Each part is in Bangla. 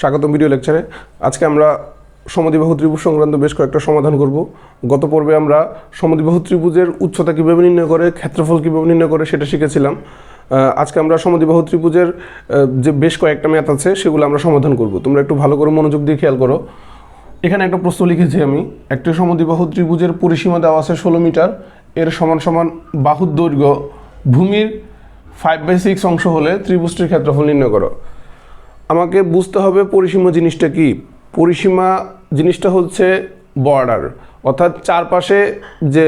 স্বাগতম ভিডিও লেকচারে। আজকে আমরা সমদ্বিবাহু ত্রিভুজ সংক্রান্ত বেশ কয়েকটা সমাধান করব। গত পর্বে আমরা সমদ্বিবাহু ত্রিভুজের উচ্চতা কীভাবে নির্ণয় করে, ক্ষেত্রফল কীভাবে নির্ণয় করে সেটা শিখেছিলাম। আজকে আমরা সমদ্বিবাহু ত্রিভুজের যে বেশ কয়েকটা ম্যাথ আছে সেগুলো আমরা সমাধান করব। তোমরা একটু ভালো করে মনোযোগ দিয়ে খেয়াল করো। এখানে একটা প্রশ্ন লিখেছি আমি। একটি সমদ্বিবাহু ত্রিভুজের পরিসীমা দেওয়া আছে 16 মিটার, এর সমান সমান বাহুর দৈর্ঘ্য ভূমির 5/6 অংশ হলে ত্রিভুজটির ক্ষেত্রফল নির্ণয় করো। আমাকে বুঝতে হবে পরিসীমা জিনিসটা কি। পরিসীমা জিনিসটা হচ্ছে বর্ডার, অর্থাৎ চারপাশে যে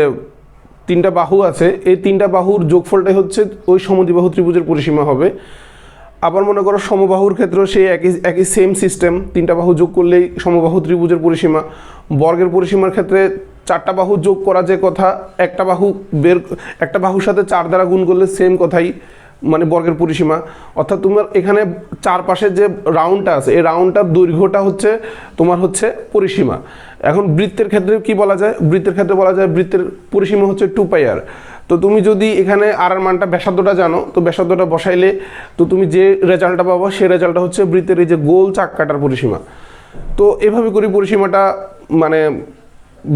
তিনটা বাহু আছে এই তিনটা বাহুর যোগফলটাই হচ্ছে ওই সমদ্বিবাহু ত্রিভুজের পরিসীমা হবে। আবার মনে করো সমবাহুর ক্ষেত্রেও সেই একই সেম সিস্টেম, তিনটা বাহু যোগ করলেই সমবাহু ত্রিভুজের পরিসীমা। বর্গের পরিসীমার ক্ষেত্রে চারটা বাহু যোগ করা যে কথা, একটা বাহুর সাথে 4 দ্বারা গুণ করলে সেম কথাই, মানে বর্গের পরিসীমা। অর্থাৎ তোমার এখানে চারপাশের যে রাউন্ডটা আছে এই রাউন্ডটার দৈর্ঘ্যটা হচ্ছে তোমার হচ্ছে পরিসীমা। এখন বৃত্তের ক্ষেত্রে কি বলা যায়? বৃত্তের ক্ষেত্রে বলা যায় বৃত্তের পরিসীমা হচ্ছে 2πr। তো তুমি যদি এখানে আর মানটা ব্যাসার্ধটা জানো, তো ব্যাসার্ধটা বসাইলে তো তুমি যে রেজাল্টটা পাবো সেই রেজাল্টটা হচ্ছে বৃত্তের এই যে গোল চাক্কাটার পরিসীমা। তো এভাবে করে পরিসীমাটা মানে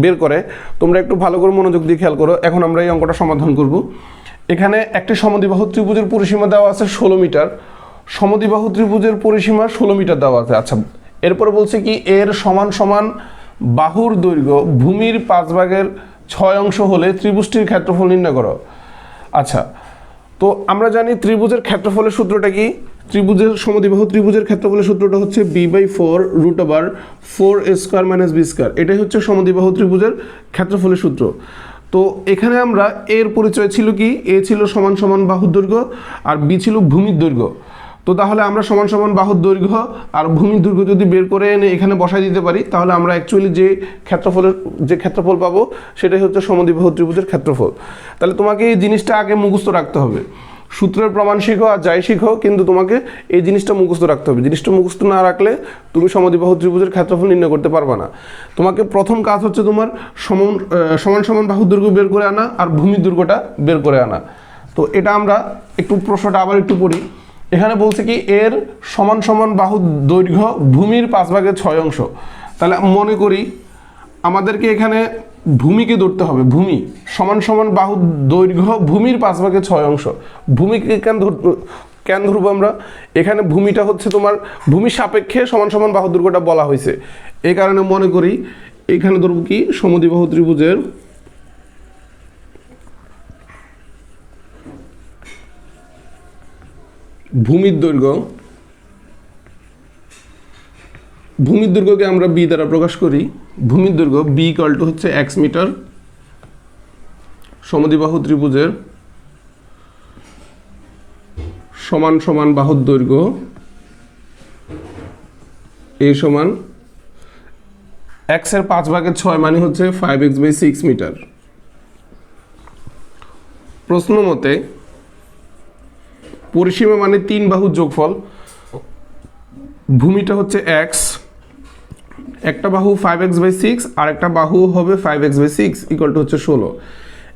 বের করে। তোমরা একটু ভালো করে মনোযোগ দিয়ে খেয়াল করো। এখন আমরা এই অঙ্কটা সমাধান করব। এখানে একটি সমদ্বিবাহু ত্রিভুজের পরিসীমা দেওয়া আছে 16 মিটার। সমদ্বিবাহু ত্রিভুজের পরিসীমা 16 মিটার দেওয়া আছে। আচ্ছা, এরপরে বলছে কি এর সমান সমান বাহুর দৈর্ঘ্য ভূমির 5/6 অংশ হলে ত্রিভুজটির ক্ষেত্রফল নির্ণয় করো। আচ্ছা, তো আমরা জানি ত্রিভুজের ক্ষেত্রফলের সূত্রটা কি? সমদ্বিবাহু ত্রিভুজের ক্ষেত্রফলের সূত্রটা হচ্ছে b/4√4a² - b²। এটাই হচ্ছে সমদ্বিবাহু ত্রিভুজের ক্ষেত্রফলের সূত্র। তো এখানে আমরা এর পরিচয় ছিল কি, এ ছিল সমান সমান বাহুর দৈর্ঘ্য আর বি ছিল ভূমির দৈর্ঘ্য। তো তাহলে আমরা সমান সমান বাহুর দৈর্ঘ্য আর ভূমির দৈর্ঘ্য যদি বের করে এনে এখানে বসাই দিতে পারি, তাহলে আমরা অ্যাকচুয়ালি যে ক্ষেত্রফল পাবো সেটাই হচ্ছে সমদ্বিবাহু ত্রিভুজের ক্ষেত্রফল। তাহলে তোমাকে এই জিনিসটা আগে মুখস্থ রাখতে হবে। সূত্রের প্রমাণ শিখো আর যাই শিখো, কিন্তু তোমাকে এই জিনিসটা মুখস্থ রাখতে হবে। জিনিসটা মুখস্থ না রাখলে তুমি সমদ্বিবাহু ত্রিভুজের ক্ষেত্রফল নির্ণয় করতে পারবে না। তোমাকে প্রথম কাজ হচ্ছে তোমার সমান সমান বাহুর দৈর্ঘ্য বের করে আনা আর ভূমির দৈর্ঘ্যটা বের করে আনা। তো এটা আমরা একটু প্রশ্নটা আবার একটু পড়ি। এখানে বলছে কি এর সমান সমান বাহুর দৈর্ঘ্য ভূমির 5/6 অংশ। তাহলে মনে করি আমাদেরকে এখানে ভূমিকে ধরতে হবে। ভূমি সমান সমান বাহুর দৈর্ঘ্য ভূমির 5/6 অংশ। ভূমিকে কেন ধরবো আমরা? এখানে ভূমিটা হচ্ছে তোমার ভূমির সাপেক্ষে সমান সমান বাহুর দৈর্ঘ্যটা বলা হয়েছে। এই কারণে মনে করি এখানে ধরবো কি সমদ্বিবাহু ত্রিভুজের ভূমির দৈর্ঘ্যকে আমরা বি দ্বারা প্রকাশ করি। ভূমির দৈর্ঘ্য বি = হচ্ছে x মিটার। সমদ্বিবাহু ত্রিভুজের সমান সমান বাহুর দৈর্ঘ্য এ সমান x এর 5/6 মানে হচ্ছে 5x/6 মিটার। প্রশ্ন মতে পরিসীমা মানে 3 বাহুর যোগফল। ভূমিটা হচ্ছে x, একটা বাহু 5x/6 আর একটা বাহু হবে 5x/6 = হচ্ছে 16।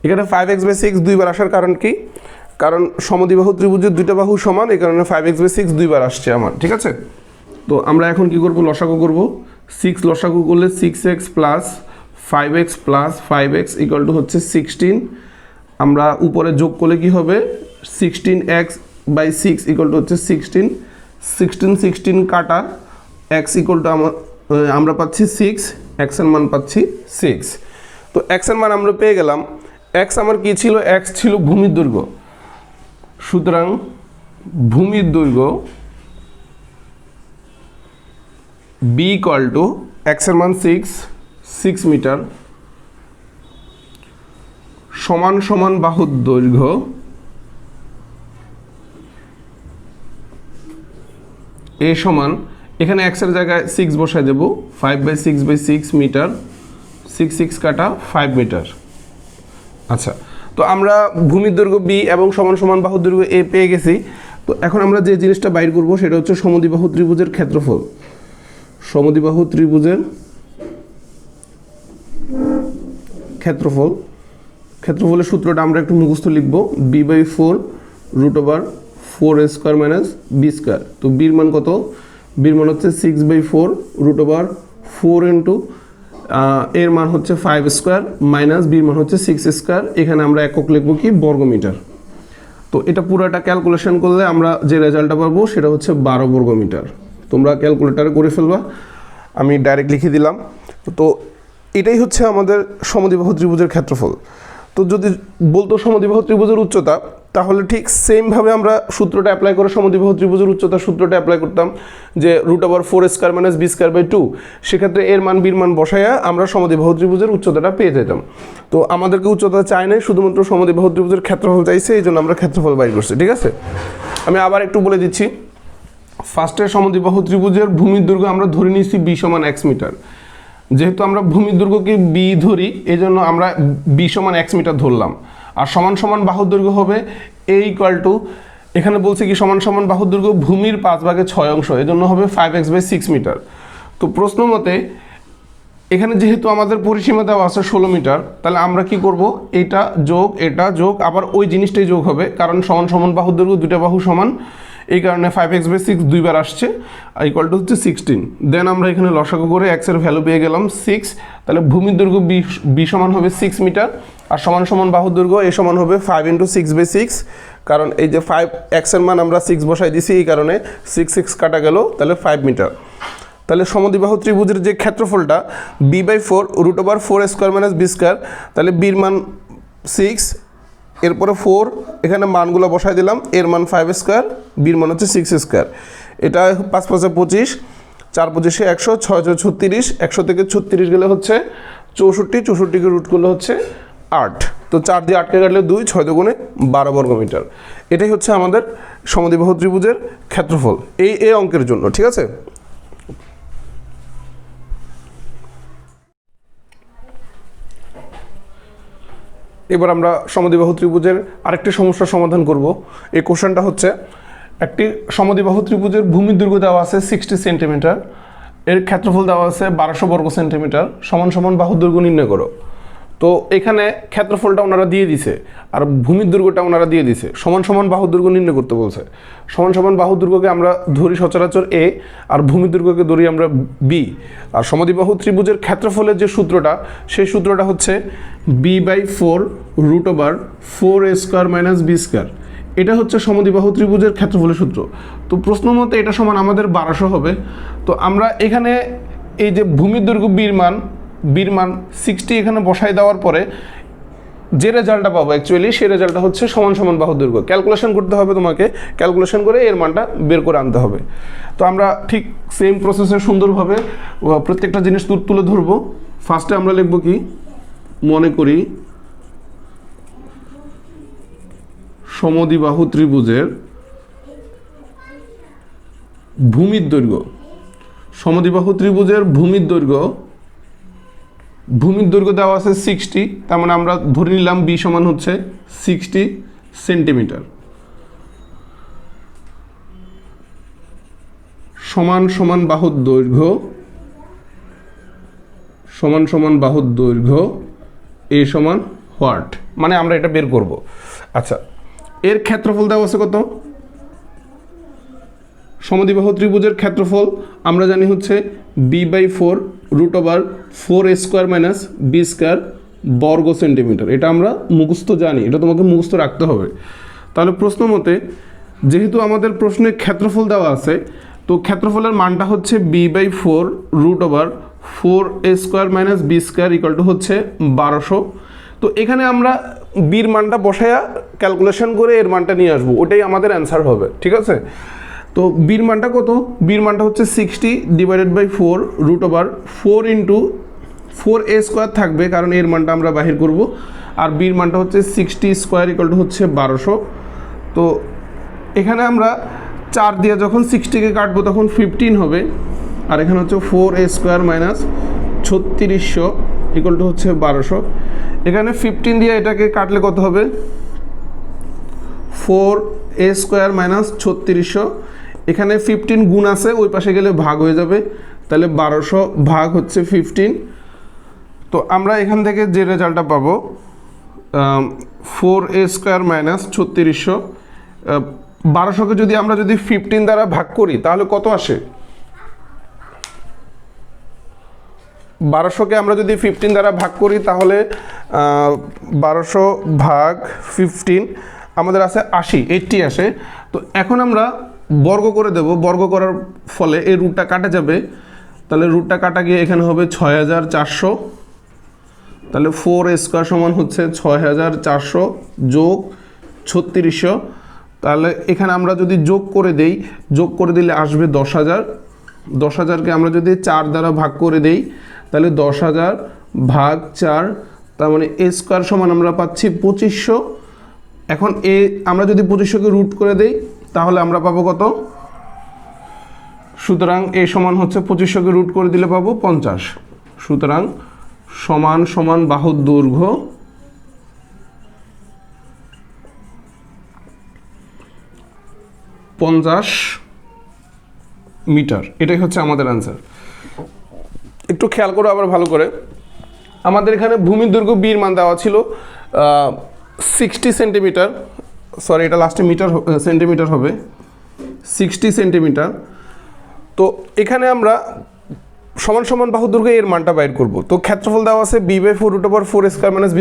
এখানে 5x/6 দুইবার আসার কারণ কি? কারণ সমদ্বিবাহু ত্রিভুজের দুইটা বাহু সমান, এই কারণে 5x/6 দুইবার আসছে আমার। ঠিক আছে, তো আমরা এখন কি করব? লসাগু করব। 6 লসাগু করলে 6x + 5x + 5x = হচ্ছে 16। আমরা উপরে যোগ করলে কি হবে? 16x/6 = হচ্ছে 16। 16 কাটা x আমরা পাচ্ছি 6, x এর মান পাচ্ছি 6। তো x এর মান আমরা পেয়ে গেলাম। x আমার কি ছিল? x ছিল ভূমির দৈর্ঘ্য। সুতরাং ভূমির দৈর্ঘ্য b = x এর মান 6 মিটার সমান সমান বাহুর দৈর্ঘ্য এ সমান, এখানে x এর জায়গায় 6 বসায় দেব, 5/6/6 মিটার। 6 কাটা 5 মিটার। আচ্ছা, তো আমরা ভূমির দৈর্ঘ্য বি এবং সমান সমান বাহুর দৈর্ঘ্য এ পেয়ে গেছি। তো এখন আমরা যে জিনিসটা বাইর করব সেটা হচ্ছে সমদ্বিবাহু ত্রিভুজের ক্ষেত্রফল। সমদ্বিবাহু ত্রিভুজের ক্ষেত্রফলের সূত্রটা আমরা একটু মুখস্থ লিখব। b/4√4a² - b²। তো বির মান কত? বির মান হচ্ছে 6/4 √4 এর মান হচ্ছে 5 স্কোয়ার মাইনাস বির মান হচ্ছে 6 স্কোয়ার। এখানে আমরা একক লিখব কি বর্গমিটার। তো এটা পুরোটা ক্যালকুলেশন করলে আমরা যে রেজাল্টটা পাবো সেটা হচ্ছে 12 বর্গমিটার। তোমরা ক্যালকুলেটারে করে ফেলবা, আমি ডাইরেক্ট লিখে দিলাম। তো এটাই হচ্ছে আমাদের সমদ্বিবাহু ত্রিভুজের ক্ষেত্রফল। তো যদি বলতো সমদ্বিবাহু ত্রিভুজের উচ্চতা, তাহলে ঠিক সেমভাবে আমরা সূত্রটা অ্যাপ্লাই করে সমদ্বিবাহু ত্রিভুজের উচ্চতার সূত্রটা অ্যাপ্লাই করতাম যে √4² - b² 2। সেক্ষেত্রে এর মান বির মান বসাইয়া আমরা সমদ্বিবাহু ত্রিভুজের উচ্চতাটা পেয়ে যেতাম। তো আমাদেরকে উচ্চতা চাই নাই, শুধুমাত্র সমদ্বিবাহু ত্রিভুজের ক্ষেত্রফল চাইছে, এই জন্য আমরা ক্ষেত্রফল বাইর করছি। ঠিক আছে, আমি আবার একটু বলে দিচ্ছি। ফার্স্টে সমদ্বিবাহু ত্রিভুজের ভূমির দৈর্ঘ্য আমরা ধরে নিয়েছি b = x মিটার। যেহেতু আমরা ভূমির দৈর্ঘ্যকে b ধরি, এই জন্য আমরা b = x মিটার ধরলাম। আর সমান সমান বাহুর দৈর্ঘ্য হবে a = এখানে বলছে কি সমান সমান বাহুর দৈর্ঘ্য ভূমির 5/6 অংশ, এই জন্য হবে 5x/6 মিটার। তো প্রশ্ন মতে এখানে যেহেতু আমাদের পরিসীমা দেওয়া আছে 16 মিটার, তাহলে আমরা কি করব, এটা যোগ আবার ওই জিনিসটাই যোগ হবে, কারণ সমান সমান বাহুর দৈর্ঘ্য দুটো বাহু সমান, এই কারণে 5x/6 দুইবার আসছে, = হচ্ছে 16। দেন আমরা এখানে লসাগু করে x এর ভ্যালু পেয়ে গেলাম 6। তাহলে ভূমির দৈর্ঘ্য b সমান হবে 6 মিটার, আর সমান সমান বাহুর দৈর্ঘ্য a সমান হবে 5 × 6/6, কারণ এই যে 5 x এর মান আমরা 6 বসাই দিছি, এই কারণে 6 কাটা গেল, তাহলে 5 মিটার। তাহলে সমদ্বিবাহু ত্রিভুজের যে ক্ষেত্রফলটা b/4 √4² - b², তাহলে বির মান 6, এরপরে 4, এখানে মানগুলো বসাই দিলাম, এর মান 5 স্কোয়ার, বির মান হচ্ছে 6 স্কোয়ার। এটা 5 × 5 = 25, 4 × 25 = 100, 6 × 6 = 36, 100 থেকে 36 গেলে হচ্ছে 64, 64কে রুট করলে হচ্ছে 8। তো 4 দিয়ে 8কে কাটলে 2, 6 × 2 = 12 বর্গমিটার। এটাই হচ্ছে আমাদের সমদ্বিবাহু ত্রিভুজের ক্ষেত্রফল এই অঙ্কের জন্য। ঠিক আছে, এবার আমরা সমদ্বিবাহু ত্রিভুজের আরেকটি সমস্যার সমাধান করব। এই কোশ্চেনটা হচ্ছে, একটি সমদ্বিবাহু ত্রিভুজের ভূমির দৈর্ঘ্য দেওয়া আছে 60 সেন্টিমিটার, এর ক্ষেত্রফল দেওয়া আছে 1200 বর্গ সেন্টিমিটার, সমান সমান বাহুর দৈর্ঘ্য নির্ণয় করো। তো এখানে ক্ষেত্রফলটা ওনারা দিয়ে দিছে আর ভূমির দৈর্ঘ্যটা ওনারা দিয়ে দিছে, সমান সমান বাহুর দৈর্ঘ্য নির্ণয় করতে বলছে। সমান সমান বাহুর দৈর্ঘ্যকে আমরা ধরি সচরাচর a, আর ভূমির দৈর্ঘ্যকে ধরি আমরা b। আর সমদ্বিবাহু ত্রিভুজের ক্ষেত্রফলের যে সূত্রটা, সেই সূত্রটা হচ্ছে b/4 √4a² - b²। এটা হচ্ছে সমদ্বিবাহু ত্রিভুজের ক্ষেত্রফলের সূত্র। তো প্রশ্ন মতে এটা সমান আমাদের 1200 হবে। তো আমরা এখানে এই যে ভূমির দৈর্ঘ্য বির মান 60 এখানে বসাই দেওয়ার পরে যে রেজাল্টটা পাবো অ্যাকচুয়ালি সেই রেজাল্টটা হচ্ছে সমান সমান বাহুর দৈর্ঘ্য। ক্যালকুলেশন করতে হবে, তোমাকে ক্যালকুলেশন করে এর মানটা বের করে আনতে হবে। তো আমরা ঠিক সেম প্রসেসে সুন্দরভাবে প্রত্যেকটা জিনিস তুলে ধরবো। ফার্স্টে আমরা লিখব কি, মনে করি সমদ্বিবাহু ত্রিভুজের ভূমির দৈর্ঘ্য। সমদ্বিবাহু ত্রিভুজের ভূমির দৈর্ঘ্য দেওয়া আছে 60, তার মানে আমরা ধরে নিলাম b সমান হচ্ছে 60 সেন্টিমিটার, সমান সমান বাহুর দৈর্ঘ্য a সমান হোয়াট, মানে আমরা এটা বের করব। আচ্ছা, এর ক্ষেত্রফল দেওয়া আছে কত? সমদ্বিবাহু ত্রিভুজের ক্ষেত্রফল আমরা জানি হচ্ছে b/4 √4a² - b² বর্গ সেন্টিমিটার। এটা আমরা মুখস্থ জানি, এটা তোমাকে মুখস্থ রাখতে হবে। তাহলে প্রশ্ন মতে যেহেতু আমাদের প্রশ্নে ক্ষেত্রফল দেওয়া আছে, তো ক্ষেত্রফলের মানটা হচ্ছে b/4 √4a² - b² = হচ্ছে 1200। তো এখানে আমরা বির মানটা বসায়া ক্যালকুলেশন করে এর মানটা নিয়ে আসবো, ওটাই আমাদের অ্যান্সার হবে। ঠিক আছে, তো বির মানটা কত? বির মানটা হচ্ছে 60 / 4 √4 × 4a² থাকবে, কারণ এর মানটা আমরা বাহির করব। আর বির মানটা হচ্ছে 60² = হচ্ছে 1200। তো এখানে আমরা 4 দিয়ে যখন 60কে কাটবো তখন 15 হবে, আর এখানে হচ্ছে 4a² - 3600 = হচ্ছে 1200। এখানে 15 দিয়ে এটাকে কাটলে কত হবে? 4a² - 3600। এখানে 15 গুণ আছে, ওই পাশে গেলে ভাগ হয়ে যাবে, তাহলে 1200 ভাগ হচ্ছে 15। তো আমরা এখান থেকে যে রেজাল্টটা পাবো 4a² - 3600, 1200কে যদি আমরা 15 দ্বারা ভাগ করি তাহলে কত আসে? 1200কে আমরা যদি 15 দ্বারা ভাগ করি তাহলে 1200 ভাগ 15 আমাদের আছে 80 আসে। তো এখন আমরা বর্গ করে দেব, বর্গ করার ফলে এই রুটটা কাটা যাবে, তাহলে রুটটা কাটা গিয়ে এখানে হবে 6400, তাহলে 4² সমান হচ্ছে 6400 যোগ 3600, তাহলে এখানে আমরা যদি যোগ করে দেই, যোগ করে দিলে আসবে 10,000, 10,000কে আমরা যদি 4 দ্বারা ভাগ করে দেই তাহলে 10,000 ভাগ 4, তার মানে a² সমান আমরা পাচ্ছি 2500। এখন আমরা যদি 2500কে রুট করে দেই তাহলে আমরা পাবো কত? সুতরাং a সমান হচ্ছে 2500কে রুট করে দিলে পাবো 50। সুতরাং সমান সমান বাহুর দৈর্ঘ্য 50 মিটার। এটাই হচ্ছে আমাদের অ্যান্সার। একটু খেয়াল করো আবার ভালো করে, আমাদের এখানে ভূমির দৈর্ঘ্য বির মান দেওয়া ছিল 60 সেন্টিমিটার, সরি এটা লাস্টে মিটার সেন্টিমিটার হবে, 60 সেন্টিমিটার। তো এখানে আমরা সমান সমান বাহুর দৈর্ঘ্য এর মানটা বাইর করব। তো ক্ষেত্রফল দেওয়া আছে b/4√4² - b²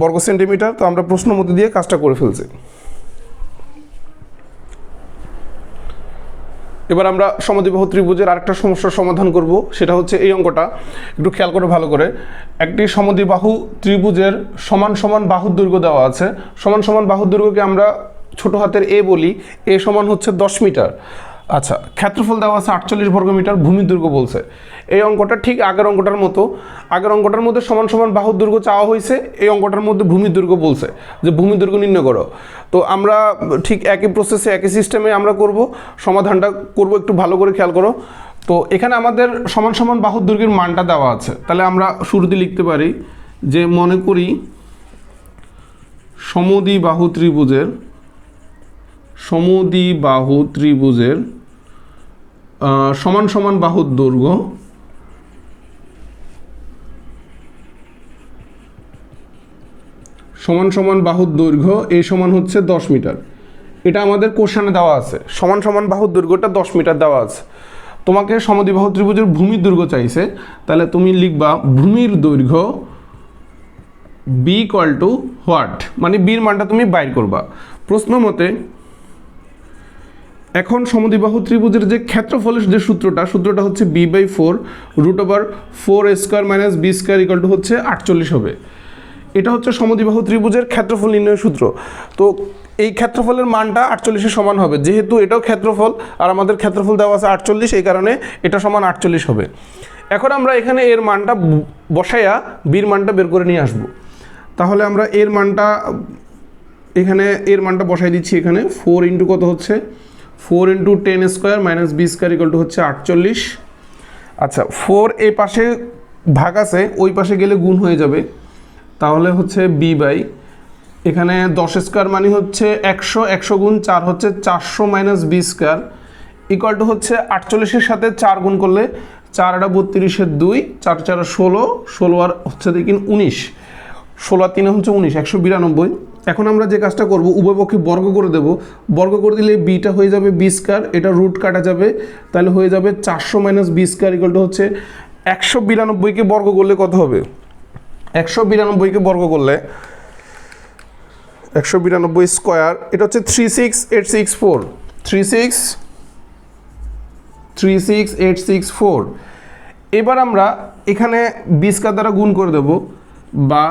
বর্গ সেন্টিমিটার। তো আমরা প্রশ্ন মধ্যে দিয়ে কাজটা করে ফেলছি। এবার আমরা সমদ্বিবাহু ত্রিভুজের আরেকটা সমস্যার সমাধান করব, সেটা হচ্ছে এই অঙ্কটা। একটু খেয়াল করে ভালো করে, একটি সমদ্বিবাহু ত্রিভুজের সমান সমান বাহুর দৈর্ঘ্য দেওয়া আছে। সমান সমান বাহুর দৈর্ঘ্যকে আমরা ছোট হাতের a বলি, a সমান হচ্ছে 10 মিটার। আচ্ছা, ক্ষেত্রফল দেওয়া আছে 48 বর্গমিটার, ভূমির দৈর্ঘ্য বলছে। এই অঙ্কটা ঠিক আগের অঙ্কটার মতো, আগের অঙ্কটার মধ্যে সমান সমান বাহুর দৈর্ঘ্য চাওয়া হয়েছে, এই অঙ্কটার মধ্যে ভূমির দৈর্ঘ্য বলছে যে ভূমির দৈর্ঘ্য নির্ণয় করো। তো আমরা ঠিক একই প্রসেসে একই সিস্টেমে আমরা করব, সমাধানটা করব, একটু ভালো করে খেয়াল করো। তো এখানে আমাদের সমান সমান বাহুর দৈর্ঘ্যের মানটা দেওয়া আছে, তাহলে আমরা শুরুতে লিখতে পারি যে মনে করি সমদ্বিবাহু ত্রিভুজের সমান সমান বাহুর দৈর্ঘ্য এই সমান হচ্ছে 10 মিটার। এটা আমাদের কোশ্চেনে দেওয়া আছে, সমান সমান বাহুর দৈর্ঘ্যটা 10 মিটার দেওয়া আছে। তোমাকে সমদ্বিবাহু ত্রিভুজের ভূমির দৈর্ঘ্য চাইছে, তাহলে তুমি লিখবা ভূমির দৈর্ঘ্য b = হোয়াট, মানে বির মানটা তুমি বাইর করবা প্রশ্ন মতে। এখন সমদ্বিবাহু ত্রিভুজের যে ক্ষেত্রফলের যে সূত্রটা হচ্ছে b/4√4² - b² হচ্ছে 48 হবে। এটা হচ্ছে সমদ্বিবাহু ত্রিভুজের ক্ষেত্রফল নির্ণয়ের সূত্র। তো এই ক্ষেত্রফলের মানটা 48-এর সমান হবে, যেহেতু এটাও ক্ষেত্রফল আর আমাদের ক্ষেত্রফল দেওয়া আছে 48, এই কারণে এটা সমান 48 হবে। এখন আমরা এখানে এর মানটা বসাইয়া বির মানটা বের করে নিয়ে আসব। তাহলে আমরা এর মানটা বসাই দিচ্ছি এখানে। 4 ইন্টু কত হচ্ছে 4 × 10² - b² হচ্ছে 48। আচ্ছা, 4 এই পাশে ভাগ আছে, ওই পাশে গেলে গুণ হয়ে যাবে, তাহলে হচ্ছে এখানে 10² মানে হচ্ছে 100, 100 গুণ 4 হচ্ছে 400 - b² হচ্ছে 48-এর সাথে 4 গুণ করলে 4 × 32 = 2, 4 × 4 = 16, 16 আর হচ্ছে দেখুন 19, 16 আর 3 হচ্ছে 19, 192। এখন আমরা যে কাজটা করব, উভয় পক্ষে বর্গ করে দেব, বর্গ করে দিলে বিটা হয়ে যাবে b², এটা রুট কাটা যাবে, তাহলে হয়ে যাবে 400 - b² হচ্ছে 192কে বর্গ করলে কত হবে? 192কে বর্গ করলে 192 স্কয়ার, এটা হচ্ছে 36864, 36864। এবার আমরা এখানে b² দ্বারা গুণ করে দেব, বা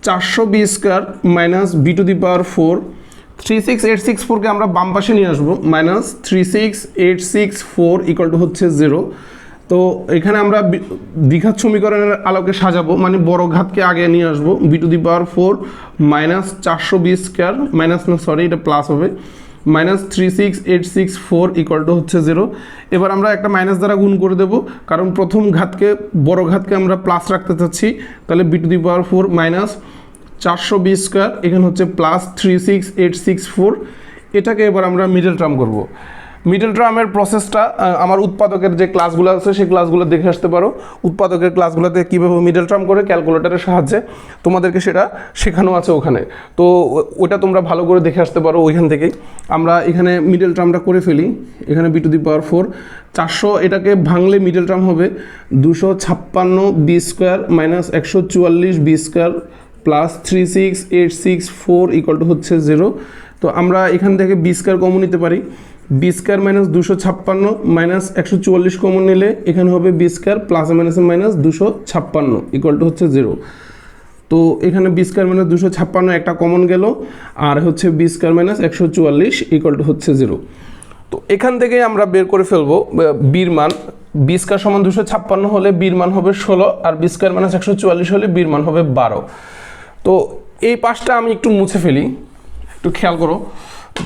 400 b² - b⁴। 36864কে আমরা বাম পাশে নিয়ে আসবো, -36864 হচ্ছে 0। তো এখানে আমরা দ্বিঘাত সমীকরণের আলোকে সাজাবো, মানে বড় ঘাতকে আগে নিয়ে আসবো, b⁴ - 400 b², এটা প্লাস হবে, -36864 হচ্ছে 0। এবার আমরা একটা মাইনাস দ্বারা গুণ করে দেব, কারণ প্রথম ঘাতকে বড় ঘাতকে আমরা প্লাস রাখতে চাচ্ছি, তাহলে b⁴ - 400 b², এখানে হচ্ছে +36864। এটাকে এবার আমরা মিডল টার্ম করব। মিডল টার্মের প্রসেসটা আমার উৎপাদকের যে ক্লাসগুলো আছে সেই ক্লাসগুলো দেখে আসতে পারো। উৎপাদকের ক্লাসগুলোতে কীভাবে মিডল টার্ম করে ক্যালকুলেটরের সাহায্যে তোমাদেরকে সেটা শেখানো আছে ওখানে। তো ওটা তোমরা ভালো করে দেখে আসতে পারো ওইখান থেকেই। আমরা এখানে মিডল টার্মটা করে ফেলি। এখানে b⁴ 400, এটাকে ভাঙলে মিডল টার্ম হবে 256 b² minus 144 b² plus 36864 equal to হচ্ছে 0। তো আমরা এখান থেকে b² কমন নিতে পারি। b² মাইনাস 256 মাইনাস 144 কমন নিলে এখানে হবে b² plus minus minus 256 equal to হচ্ছে 0। তো এখানে b² মাইনাস 256 একটা কমন গেল, আর হচ্ছে b² মাইনাস 144 ইকুয়াল টু হচ্ছে 0। তো এখান থেকে আমরা বের করে ফেলবো বির মান। b² সমান 256 হলে বির মান হবে 16, আর b² মাইনাস 144 হলে বির মান হবে 12। তো এই পাশটা আমি একটু মুছে ফেলি, একটু খেয়াল করো।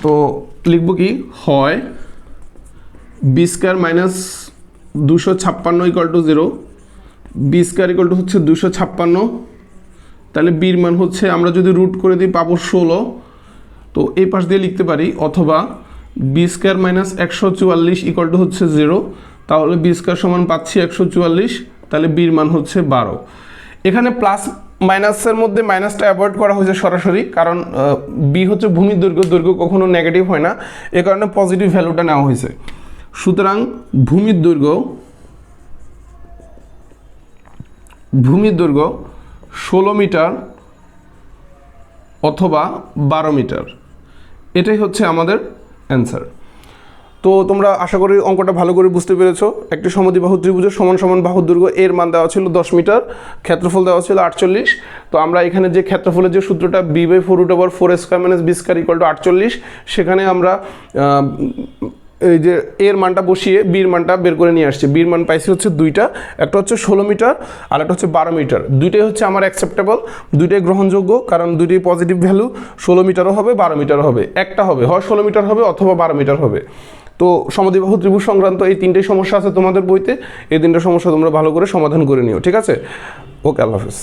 তো লিখব কি, হয় b² minus 256 equal to 0, b² equal to হচ্ছে 256, তাহলে বির মান হচ্ছে, আমরা যদি রুট করে দিই পাবো 16। তো এই পাশ দিয়ে লিখতে পারি, অথবা b² মাইনাস 144 ইকুয়াল টু হচ্ছে 0, তাহলে b² সমান পাচ্ছি 144, তাহলে বির মান হচ্ছে 12। এখানে প্লাস মাইনাসের মধ্যে মাইনাসটা অ্যাভয়েড করা হয়েছে সরাসরি, কারণ বি হচ্ছে ভূমির দৈর্ঘ্য, দৈর্ঘ্য কখনো নেগেটিভ হয় না, এ কারণে পজিটিভ ভ্যালুটা নেওয়া হয়েছে। সুতরাং ভূমির দৈর্ঘ্য 16 মিটার অথবা 12 মিটার, এটাই হচ্ছে আমাদের অ্যান্সার। তো তোমরা আশা করি অঙ্কটা ভালো করে বুঝতে পেরেছো। একটি সমদ্বিবাহু ত্রিভুজের সমান সমান বাহুর দৈর্ঘ্য, এর মান দেওয়া ছিল 10 মিটার, ক্ষেত্রফল দেওয়া ছিল 48। তো আমরা এখানে যে ক্ষেত্রফলের যে সূত্রটা b/4√4² minus b² equal to 48, সেখানে আমরা এই যে এর মানটা বসিয়ে বির মানটা বের করে নিয়ে আসছি। বির মান পাইছি হচ্ছে দুইটা, একটা হচ্ছে 16 মিটার আর একটা হচ্ছে 12 মিটার। দুইটাই হচ্ছে আমার অ্যাকসেপ্টেবল, দুইটাই গ্রহণযোগ্য, কারণ দুইটাই পজিটিভ ভ্যালু। 16 মিটারও হবে, 12 মিটারও হবে, একটা হবে, হয় 16 মিটার হবে অথবা 12 মিটার হবে। তো সমদ্বিবাহু ত্রিভুজ সংক্রান্ত এই তিনটে সমস্যা আছে তোমাদের বইতে, এই তিনটে সমস্যা তোমরা ভালো করে সমাধান করে নিও, ঠিক আছে? ওকে, আল্লাহ হাফেজ।